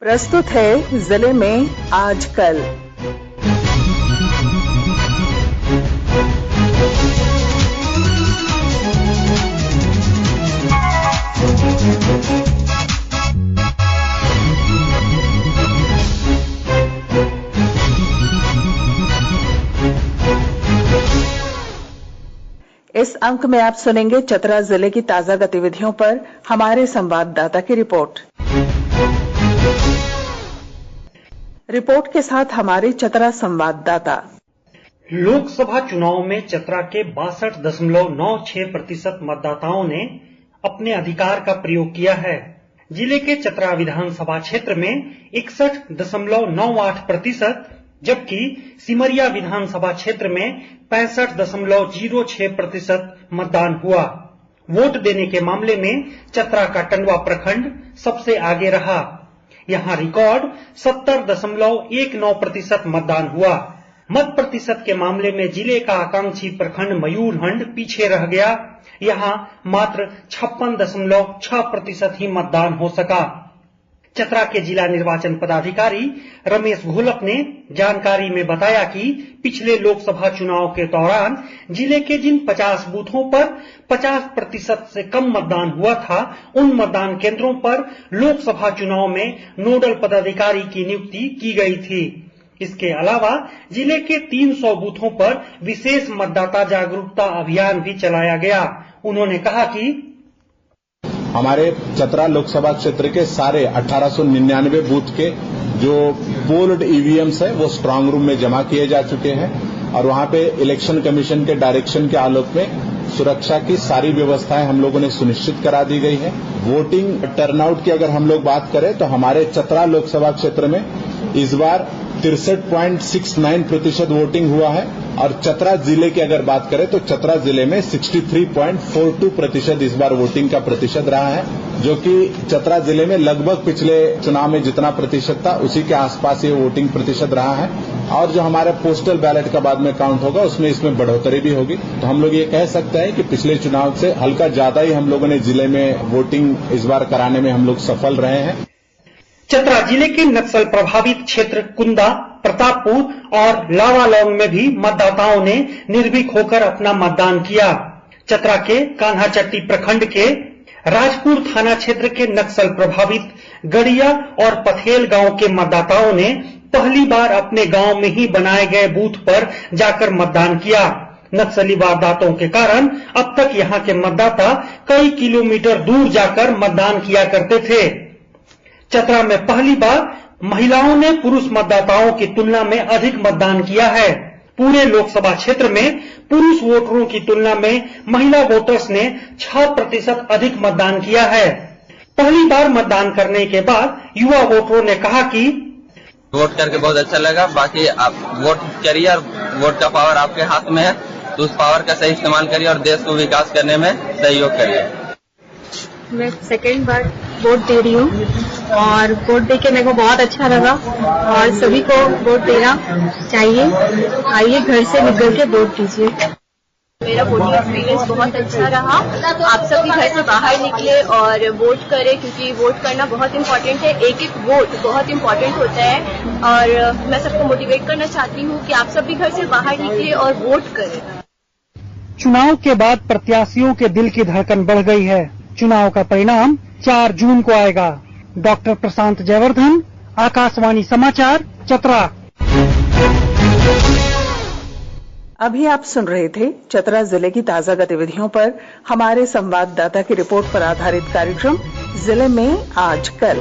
प्रस्तुत है जिले में आज कल। इस अंक में आप सुनेंगे चतरा जिले की ताजा गतिविधियों पर हमारे संवाददाता की रिपोर्ट। रिपोर्ट के साथ हमारे चतरा संवाददाता। लोकसभा चुनाव में चतरा के 62.96% मतदाताओं ने अपने अधिकार का प्रयोग किया है। जिले के चतरा विधानसभा क्षेत्र में 61.98%, जबकि सिमरिया विधानसभा क्षेत्र में 65.06% मतदान हुआ। वोट देने के मामले में चतरा का टंडवा प्रखंड सबसे आगे रहा। यहाँ रिकॉर्ड 70.19% मतदान हुआ। मत प्रतिशत के मामले में जिले का आकांक्षी प्रखंड मयूरहंड पीछे रह गया। यहाँ मात्र 56.6% ही मतदान हो सका। चतरा के जिला निर्वाचन पदाधिकारी रमेश घोलप ने जानकारी में बताया कि पिछले लोकसभा चुनाव के दौरान जिले के जिन 50 बूथों पर 50% से कम मतदान हुआ था, उन मतदान केंद्रों पर लोकसभा चुनाव में नोडल पदाधिकारी की नियुक्ति की गई थी। इसके अलावा जिले के 300 बूथों पर विशेष मतदाता जागरूकता अभियान भी चलाया गया। उन्होंने कहा कि हमारे चतरा लोकसभा क्षेत्र के सारे 1899 बूथ के जो पोल्ड ईवीएम्स है वो स्ट्रांग रूम में जमा किए जा चुके हैं और वहां पे इलेक्शन कमीशन के डायरेक्शन के आलोक में सुरक्षा की सारी व्यवस्थाएं हम लोगों ने सुनिश्चित करा दी गई है। वोटिंग टर्नआउट की अगर हम लोग बात करें तो हमारे चतरा लोकसभा क्षेत्र में इस बार 63.69% वोटिंग हुआ है और चतरा जिले की अगर बात करें तो चतरा जिले में 63.42% इस बार वोटिंग का प्रतिशत रहा है, जो कि चतरा जिले में लगभग पिछले चुनाव में जितना प्रतिशत था उसी के आसपास ये वोटिंग प्रतिशत रहा है। और जो हमारे पोस्टल बैलेट का बाद में काउंट होगा उसमें इसमें बढ़ोतरी भी होगी। तो हम लोग ये कह सकते हैं कि पिछले चुनाव से हल्का ज्यादा ही हम लोगों ने जिले में वोटिंग इस बार कराने में हम लोग सफल रहे हैं। चतरा जिले के नक्सल प्रभावित क्षेत्र कुंदा, प्रतापपुर और लावालौंग में भी मतदाताओं ने निर्भीक होकर अपना मतदान किया। चतरा के कान्हाचट्टी प्रखंड के राजपुर थाना क्षेत्र के नक्सल प्रभावित गड़िया और पथेल गांव के मतदाताओं ने पहली बार अपने गांव में ही बनाए गए बूथ पर जाकर मतदान किया। नक्सली वारदातों के कारण अब तक यहां के मतदाता कई किलोमीटर दूर जाकर मतदान किया करते थे। चतरा में पहली बार महिलाओं ने पुरुष मतदाताओं की तुलना में अधिक मतदान किया है। पूरे लोकसभा क्षेत्र में पुरुष वोटरों की तुलना में महिला वोटर्स ने 6% अधिक मतदान किया है। पहली बार मतदान करने के बाद युवा वोटरों ने कहा कि वोट करके बहुत अच्छा लगा। बाकी आप वोट करिए और वोट का पावर आपके हाथ में है, तो उस पावर का सही इस्तेमाल करिए और देश को विकास करने में सहयोग करिए। मैं सेकेंड बार वोट दे रही हूँ और वोट देके मेरे को बहुत अच्छा लगा और सभी को वोट देना चाहिए। आइए घर से निकल के वोट दीजिए। मेरा वोटिंग एक्सपीरियंस बहुत अच्छा रहा। आप सब भी घर से बाहर निकले और वोट करें, क्योंकि वोट करना बहुत इम्पोर्टेंट है। एक एक वोट बहुत इम्पोर्टेंट होता है और मैं सबको मोटिवेट करना चाहती हूँ कि आप सब भी घर से बाहर निकले और वोट करें। चुनाव के बाद प्रत्याशियों के दिल की धड़कन बढ़ गई है। चुनाव का परिणाम 4 जून को आएगा। डॉक्टर प्रशांत जयवर्धन, आकाशवाणी समाचार, चतरा। अभी आप सुन रहे थे चतरा जिले की ताजा गतिविधियों पर हमारे संवाददाता की रिपोर्ट पर आधारित कार्यक्रम जिले में आज कल।